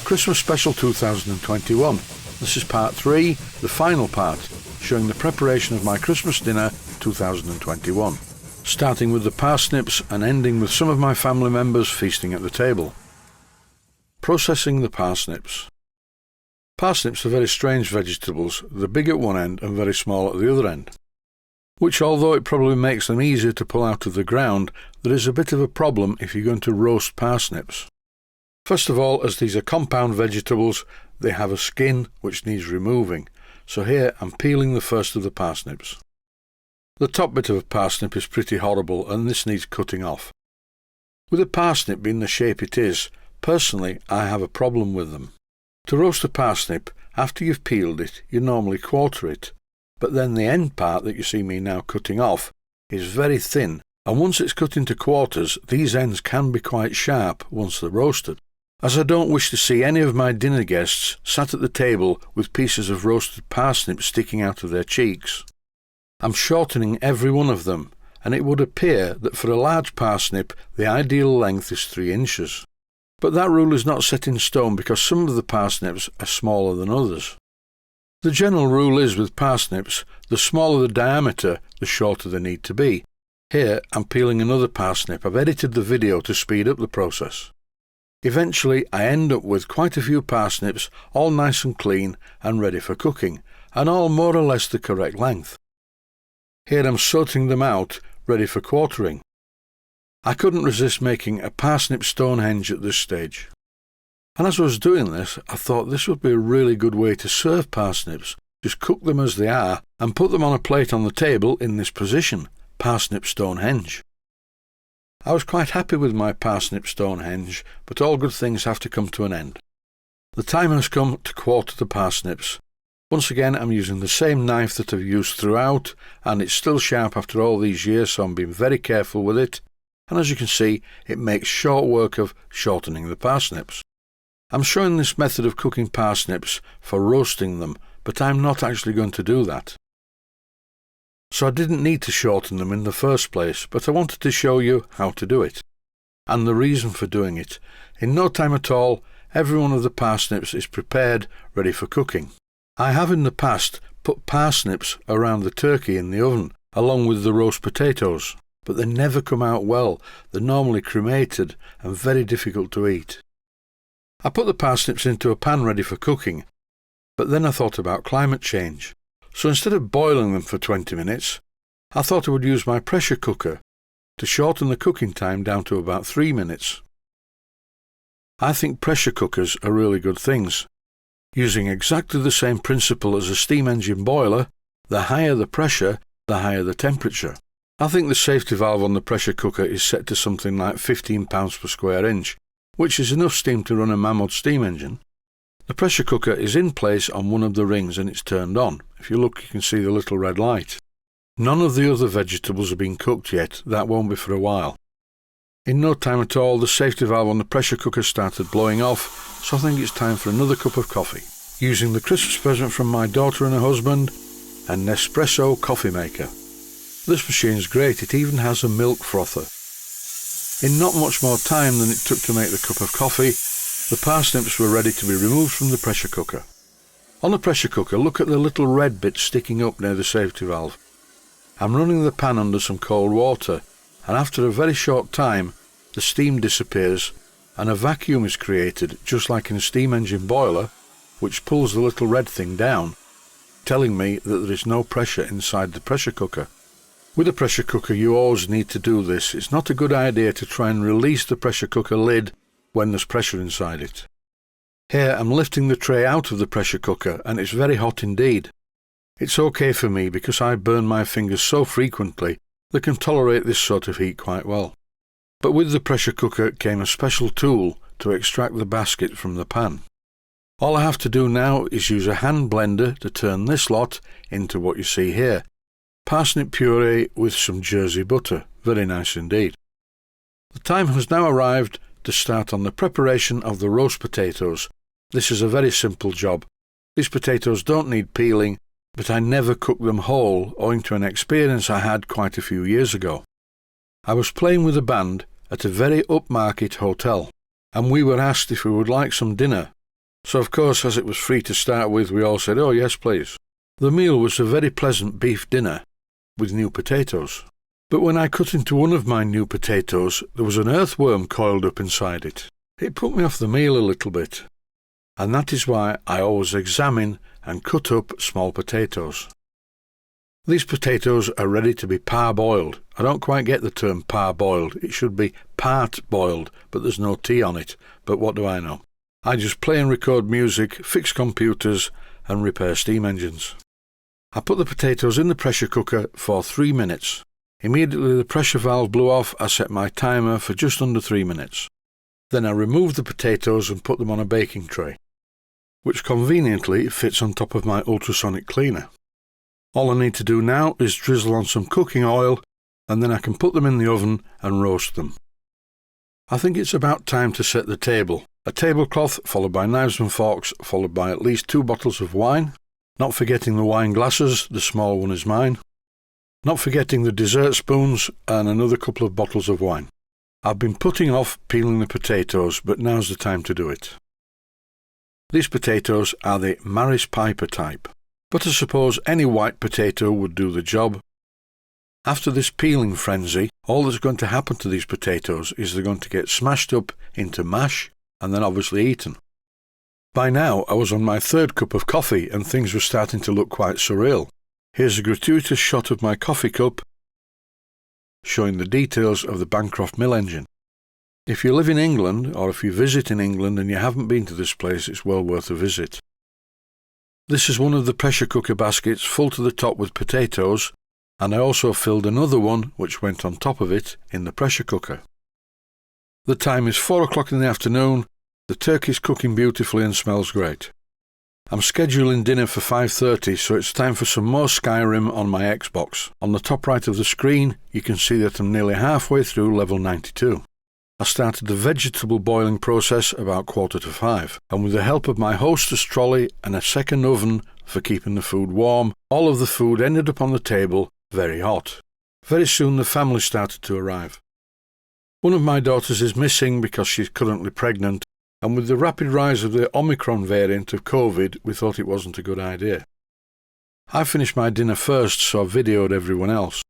Christmas Special 2021. This is part 3, the final part, showing the preparation of my Christmas dinner 2021, starting with the parsnips and ending with some of my family members feasting at the table. Processing the parsnips. Parsnips are very strange vegetables, they're big at one end and very small at the other end, which, although it probably makes them easier to pull out of the ground, there is a bit of a problem if you're going to roast parsnips. First of all, as these are compound vegetables, they have a skin which needs removing, so here I'm peeling the first of the parsnips. The top bit of a parsnip is pretty horrible and this needs cutting off. With a parsnip being the shape it is, personally I have a problem with them. To roast a parsnip, after you've peeled it, you normally quarter it, but then the end part that you see me now cutting off is very thin, and once it's cut into quarters, these ends can be quite sharp once they're roasted. As I don't wish to see any of my dinner guests sat at the table with pieces of roasted parsnip sticking out of their cheeks, I'm shortening every one of them, and it would appear that for a large parsnip the ideal length is 3 inches. But that rule is not set in stone because some of the parsnips are smaller than others. The general rule is with parsnips, the smaller the diameter, the shorter they need to be. Here I'm peeling another parsnip. I've edited the video to speed up the process. Eventually I end up with quite a few parsnips, all nice and clean and ready for cooking, and all more or less the correct length. Here I'm sorting them out, ready for quartering. I couldn't resist making a parsnip Stonehenge at this stage. And as I was doing this, I thought this would be a really good way to serve parsnips. Just cook them as they are and put them on a plate on the table in this position, parsnip Stonehenge. I was quite happy with my parsnip Stonehenge, but all good things have to come to an end. The time has come to quarter the parsnips. Once again I'm using the same knife that I've used throughout, and it's still sharp after all these years, so I'm being very careful with it, and as you can see it makes short work of shortening the parsnips. I'm showing this method of cooking parsnips for roasting them, but I'm not actually going to do that. So I didn't need to shorten them in the first place, but I wanted to show you how to do it, and the reason for doing it. In no time at all, every one of the parsnips is prepared, ready for cooking. I have in the past put parsnips around the turkey in the oven, along with the roast potatoes, but they never come out well. They're normally cremated and very difficult to eat. I put the parsnips into a pan ready for cooking, but then I thought about climate change. So instead of boiling them for 20 minutes, I thought I would use my pressure cooker to shorten the cooking time down to about 3 minutes. I think pressure cookers are really good things. Using exactly the same principle as a steam engine boiler, the higher the pressure, the higher the temperature. I think the safety valve on the pressure cooker is set to something like 15 pounds per square inch, which is enough steam to run a mammoth steam engine. The pressure cooker is in place on one of the rings and it's turned on. If you look, you can see the little red light. None of the other vegetables have been cooked yet. That won't be for a while. In no time at all, the safety valve on the pressure cooker started blowing off, so I think it's time for another cup of coffee. Using the Christmas present from my daughter and her husband, a Nespresso coffee maker. This machine's great. It even has a milk frother. In not much more time than it took to make the cup of coffee, the parsnips were ready to be removed from the pressure cooker. On the pressure cooker, look at the little red bit sticking up near the safety valve. I'm running the pan under some cold water, and after a very short time, the steam disappears and a vacuum is created, just like in a steam engine boiler, which pulls the little red thing down, telling me that there is no pressure inside the pressure cooker. With a pressure cooker, you always need to do this. It's not a good idea to try and release the pressure cooker lid when there's pressure inside it. Here I'm lifting the tray out of the pressure cooker and it's very hot indeed. It's okay for me because I burn my fingers so frequently they can tolerate this sort of heat quite well. But with the pressure cooker came a special tool to extract the basket from the pan. All I have to do now is use a hand blender to turn this lot into what you see here. Parsnip puree with some Jersey butter. Very nice indeed. The time has now arrived to start on the preparation of the roast potatoes. This is a very simple job. These potatoes don't need peeling, but I never cook them whole owing to an experience I had quite a few years ago. I was playing with a band at a very upmarket hotel, and we were asked if we would like some dinner. So of course, as it was free to start with, we all said, "Oh yes, please." The meal was a very pleasant beef dinner with new potatoes. But when I cut into one of my new potatoes, there was an earthworm coiled up inside it. It put me off the meal a little bit, and that is why I always examine and cut up small potatoes. These potatoes are ready to be parboiled. I don't quite get the term parboiled. It should be part boiled, but there's no T on it. But what do I know? I just play and record music, fix computers, and repair steam engines. I put the potatoes in the pressure cooker for 3 minutes. Immediately the pressure valve blew off. I set my timer for just under 3 minutes. Then I removed the potatoes and put them on a baking tray, which conveniently fits on top of my ultrasonic cleaner. All I need to do now is drizzle on some cooking oil, and then I can put them in the oven and roast them. I think it's about time to set the table. A tablecloth, followed by knives and forks, followed by at least 2 bottles of wine. Not forgetting the wine glasses, the small one is mine. Not forgetting the dessert spoons and another couple of bottles of wine. I've been putting off peeling the potatoes, but now's the time to do it. These potatoes are the Maris Piper type, but I suppose any white potato would do the job. After this peeling frenzy, all that's going to happen to these potatoes is they're going to get smashed up into mash and then obviously eaten. By now I was on my 3rd cup of coffee and things were starting to look quite surreal. Here's a gratuitous shot of my coffee cup showing the details of the Bancroft mill engine. If you live in England, or if you visit in England and you haven't been to this place, it's well worth a visit. This is one of the pressure cooker baskets full to the top with potatoes, and I also filled another one which went on top of it in the pressure cooker. The time is 4 o'clock in the afternoon. The turkey's cooking beautifully and smells great. I'm scheduling dinner for 5:30, so it's time for some more Skyrim on my Xbox. On the top right of the screen, you can see that I'm nearly halfway through level 92. I started the vegetable boiling process about 4:45, and with the help of my hostess trolley and a second oven for keeping the food warm, all of the food ended up on the table very hot. Very soon the family started to arrive. One of my daughters is missing because she's currently pregnant, and with the rapid rise of the Omicron variant of COVID, we thought it wasn't a good idea. I finished my dinner first, so I videoed everyone else,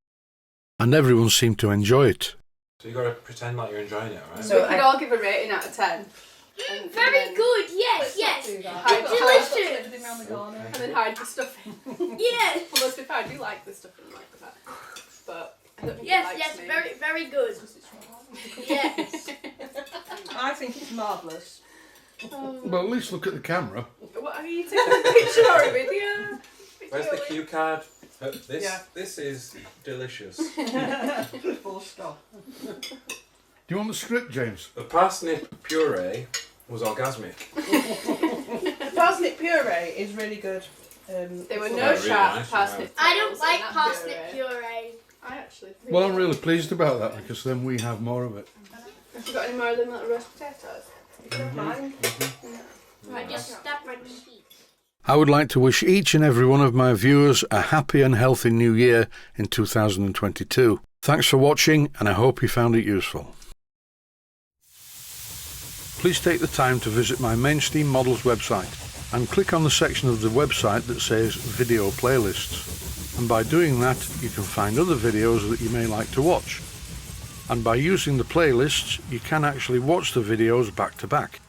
and everyone seemed to enjoy it. So you got to pretend like you're enjoying it, right? So we could all give a rating out of 10. Very good, yes, yes. Delicious. Delicious. And then hide the stuffing. Yes. Well, let's be fair, I do like the stuffing like that. But I don't think Yes, it yes, likes me. very, very good. Yes. I think it's marvellous. Well, at least look at the camera. What are you taking a picture or a video? Where's the cue card? Yeah. This is delicious. Full stop. Do you want the script, James? The parsnip puree was orgasmic. The parsnip puree is really good. There were It's no really sharp nice, parsnip. I don't tails in like that parsnip puree. I actually. Well, I'm really pleased about that because then we have more of it. Have you got any more of them little roast potatoes? Mine. I just stuff my teeth. I would like to wish each and every one of my viewers a happy and healthy new year in 2022. Thanks for watching, and I hope you found it useful. Please take the time to visit my Mainsteam Models website and click on the section of the website that says Video Playlists. And by doing that, you can find other videos that you may like to watch. And by using the playlists, you can actually watch the videos back to back.